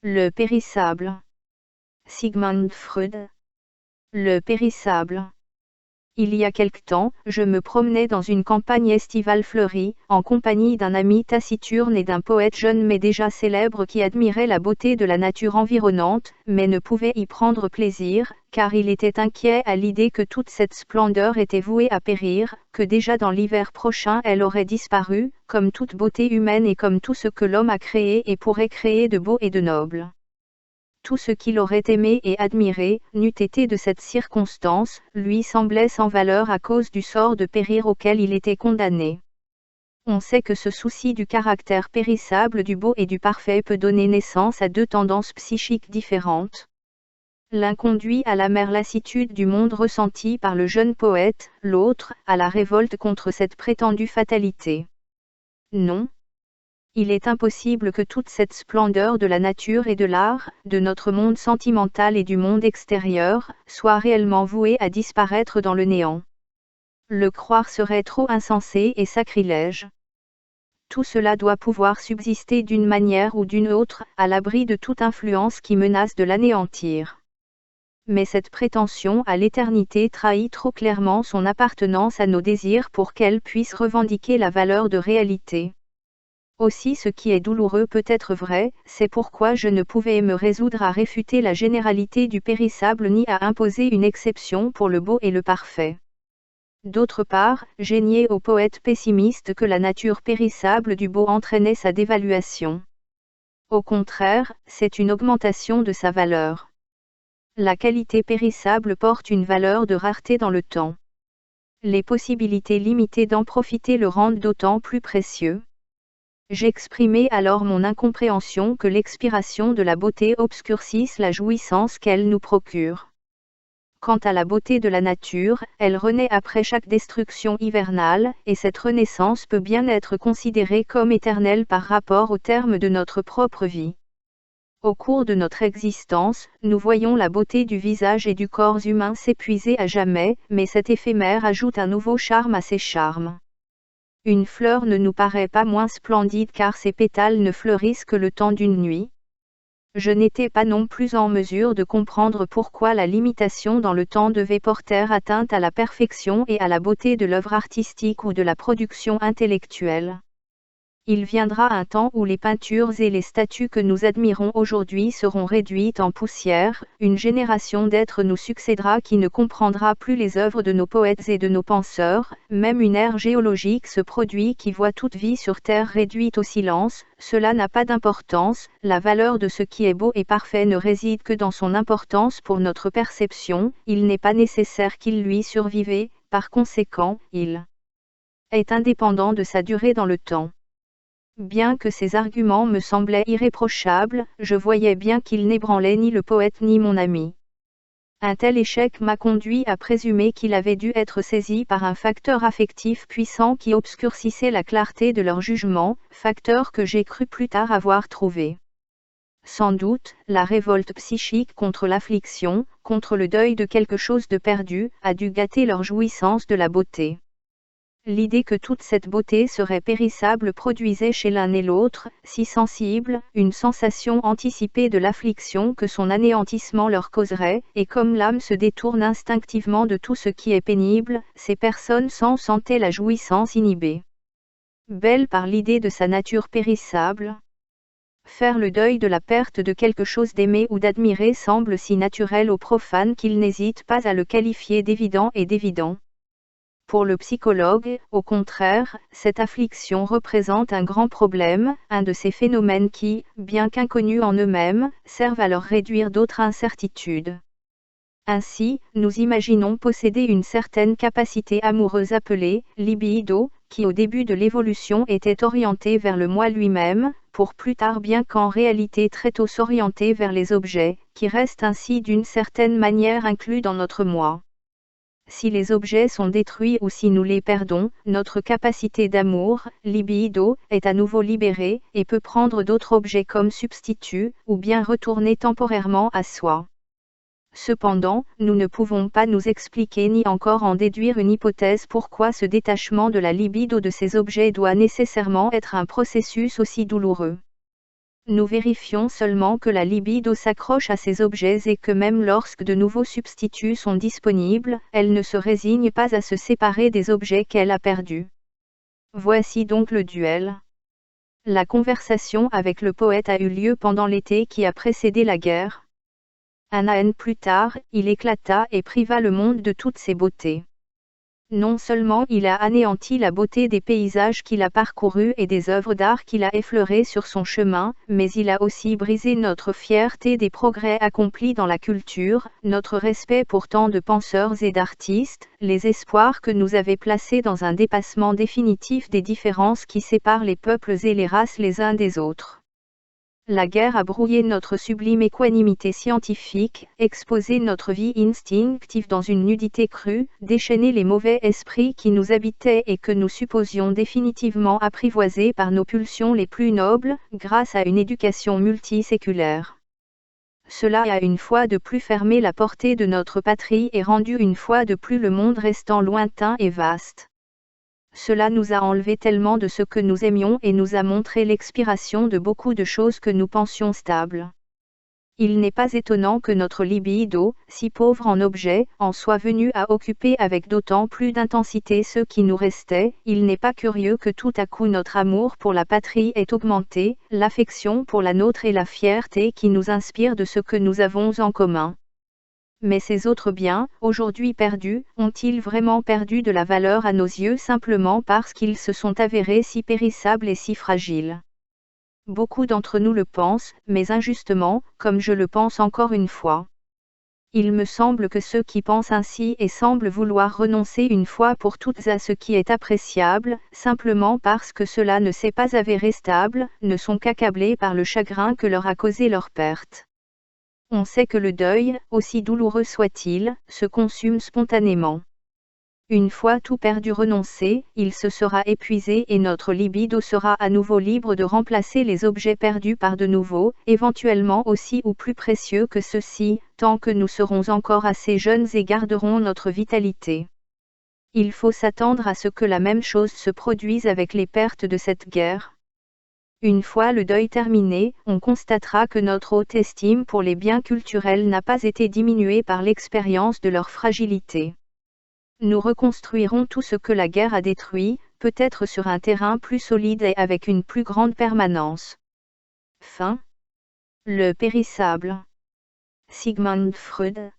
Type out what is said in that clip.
Le périssable. Sigmund Freud. Le périssable. Il y a quelque temps, je me promenais dans une campagne estivale fleurie, en compagnie d'un ami taciturne et d'un poète jeune mais déjà célèbre qui admirait la beauté de la nature environnante, mais ne pouvait y prendre plaisir, car il était inquiet à l'idée que toute cette splendeur était vouée à périr, que déjà dans l'hiver prochain elle aurait disparu, comme toute beauté humaine et comme tout ce que l'homme a créé et pourrait créer de beau et de noble. Tout ce qu'il aurait aimé et admiré, n'eût été de cette circonstance, lui semblait sans valeur à cause du sort de périr auquel il était condamné. On sait que ce souci du caractère périssable du beau et du parfait peut donner naissance à deux tendances psychiques différentes. L'un conduit à l'amère lassitude du monde ressenti par le jeune poète, l'autre, à la révolte contre cette prétendue fatalité. Non. Il est impossible que toute cette splendeur de la nature et de l'art, de notre monde sentimental et du monde extérieur, soit réellement vouée à disparaître dans le néant. Le croire serait trop insensé et sacrilège. Tout cela doit pouvoir subsister d'une manière ou d'une autre, à l'abri de toute influence qui menace de l'anéantir. Mais cette prétention à l'éternité trahit trop clairement son appartenance à nos désirs pour qu'elle puisse revendiquer la valeur de réalité. Aussi ce qui est douloureux peut être vrai, c'est pourquoi je ne pouvais me résoudre à réfuter la généralité du périssable ni à imposer une exception pour le beau et le parfait. D'autre part, j'ai nié au poète pessimiste que la nature périssable du beau entraînait sa dévaluation. Au contraire, c'est une augmentation de sa valeur. La qualité périssable porte une valeur de rareté dans le temps. Les possibilités limitées d'en profiter le rendent d'autant plus précieux. J'exprimai alors mon incompréhension que l'expiration de la beauté obscurcisse la jouissance qu'elle nous procure. Quant à la beauté de la nature, elle renaît après chaque destruction hivernale, et cette renaissance peut bien être considérée comme éternelle par rapport au terme de notre propre vie. Au cours de notre existence, nous voyons la beauté du visage et du corps humain s'épuiser à jamais, mais cet éphémère ajoute un nouveau charme à ses charmes. Une fleur ne nous paraît pas moins splendide car ses pétales ne fleurissent que le temps d'une nuit. Je n'étais pas non plus en mesure de comprendre pourquoi la limitation dans le temps devait porter atteinte à la perfection et à la beauté de l'œuvre artistique ou de la production intellectuelle. Il viendra un temps où les peintures et les statues que nous admirons aujourd'hui seront réduites en poussière, une génération d'êtres nous succédera qui ne comprendra plus les œuvres de nos poètes et de nos penseurs, même une ère géologique se produit qui voit toute vie sur Terre réduite au silence, cela n'a pas d'importance, la valeur de ce qui est beau et parfait ne réside que dans son importance pour notre perception, il n'est pas nécessaire qu'il lui survive, par conséquent, il est indépendant de sa durée dans le temps. Bien que ces arguments me semblaient irréprochables, je voyais bien qu'ils n'ébranlaient ni le poète ni mon ami. Un tel échec m'a conduit à présumer qu'il avait dû être saisi par un facteur affectif puissant qui obscurcissait la clarté de leur jugement, facteur que j'ai cru plus tard avoir trouvé. Sans doute, la révolte psychique contre l'affliction, contre le deuil de quelque chose de perdu, a dû gâter leur jouissance de la beauté. L'idée que toute cette beauté serait périssable produisait chez l'un et l'autre, si sensible, une sensation anticipée de l'affliction que son anéantissement leur causerait, et comme l'âme se détourne instinctivement de tout ce qui est pénible, ces personnes s'en sentaient la jouissance inhibée. Belle par l'idée de sa nature périssable. Faire le deuil de la perte de quelque chose d'aimé ou d'admiré semble si naturel aux profanes qu'ils n'hésitent pas à le qualifier d'évident et d'évident. Pour le psychologue, au contraire, cette affliction représente un grand problème, un de ces phénomènes qui, bien qu'inconnus en eux-mêmes, servent à leur réduire d'autres incertitudes. Ainsi, nous imaginons posséder une certaine capacité amoureuse appelée libido, qui au début de l'évolution était orientée vers le moi lui-même, pour plus tard bien qu'en réalité très tôt s'orienter vers les objets, qui restent ainsi d'une certaine manière inclus dans notre moi. Si les objets sont détruits ou si nous les perdons, notre capacité d'amour, libido, est à nouveau libérée, et peut prendre d'autres objets comme substitut, ou bien retourner temporairement à soi. Cependant, nous ne pouvons pas nous expliquer ni encore en déduire une hypothèse pourquoi ce détachement de la libido de ces objets doit nécessairement être un processus aussi douloureux. Nous vérifions seulement que la libido s'accroche à ces objets et que même lorsque de nouveaux substituts sont disponibles, elle ne se résigne pas à se séparer des objets qu'elle a perdus. Voici donc le duel. La conversation avec le poète a eu lieu pendant l'été qui a précédé la guerre. Un an plus tard, il éclata et priva le monde de toutes ses beautés. Non seulement il a anéanti la beauté des paysages qu'il a parcourus et des œuvres d'art qu'il a effleurées sur son chemin, mais il a aussi brisé notre fierté des progrès accomplis dans la culture, notre respect pour tant de penseurs et d'artistes, les espoirs que nous avaient placés dans un dépassement définitif des différences qui séparent les peuples et les races les uns des autres. La guerre a brouillé notre sublime équanimité scientifique, exposé notre vie instinctive dans une nudité crue, déchaîné les mauvais esprits qui nous habitaient et que nous supposions définitivement apprivoisés par nos pulsions les plus nobles, grâce à une éducation multiséculaire. Cela a une fois de plus fermé la portée de notre patrie et rendu une fois de plus le monde restant lointain et vaste. Cela nous a enlevé tellement de ce que nous aimions et nous a montré l'expiration de beaucoup de choses que nous pensions stables. Il n'est pas étonnant que notre libido, si pauvre en objets, en soit venu à occuper avec d'autant plus d'intensité ceux qui nous restaient. Il n'est pas curieux que tout à coup notre amour pour la patrie ait augmenté, l'affection pour la nôtre et la fierté qui nous inspire de ce que nous avons en commun. Mais ces autres biens, aujourd'hui perdus, ont-ils vraiment perdu de la valeur à nos yeux simplement parce qu'ils se sont avérés si périssables et si fragiles? Beaucoup d'entre nous le pensent, mais injustement, comme je le pense encore une fois. Il me semble que ceux qui pensent ainsi et semblent vouloir renoncer une fois pour toutes à ce qui est appréciable, simplement parce que cela ne s'est pas avéré stable, ne sont qu'accablés par le chagrin que leur a causé leur perte. On sait que le deuil, aussi douloureux soit-il, se consume spontanément. Une fois tout perdu renoncé, il se sera épuisé et notre libido sera à nouveau libre de remplacer les objets perdus par de nouveaux, éventuellement aussi ou plus précieux que ceux-ci, tant que nous serons encore assez jeunes et garderons notre vitalité. Il faut s'attendre à ce que la même chose se produise avec les pertes de cette guerre. Une fois le deuil terminé, on constatera que notre haute estime pour les biens culturels n'a pas été diminuée par l'expérience de leur fragilité. Nous reconstruirons tout ce que la guerre a détruit, peut-être sur un terrain plus solide et avec une plus grande permanence. Fin. Le périssable. Sigmund Freud.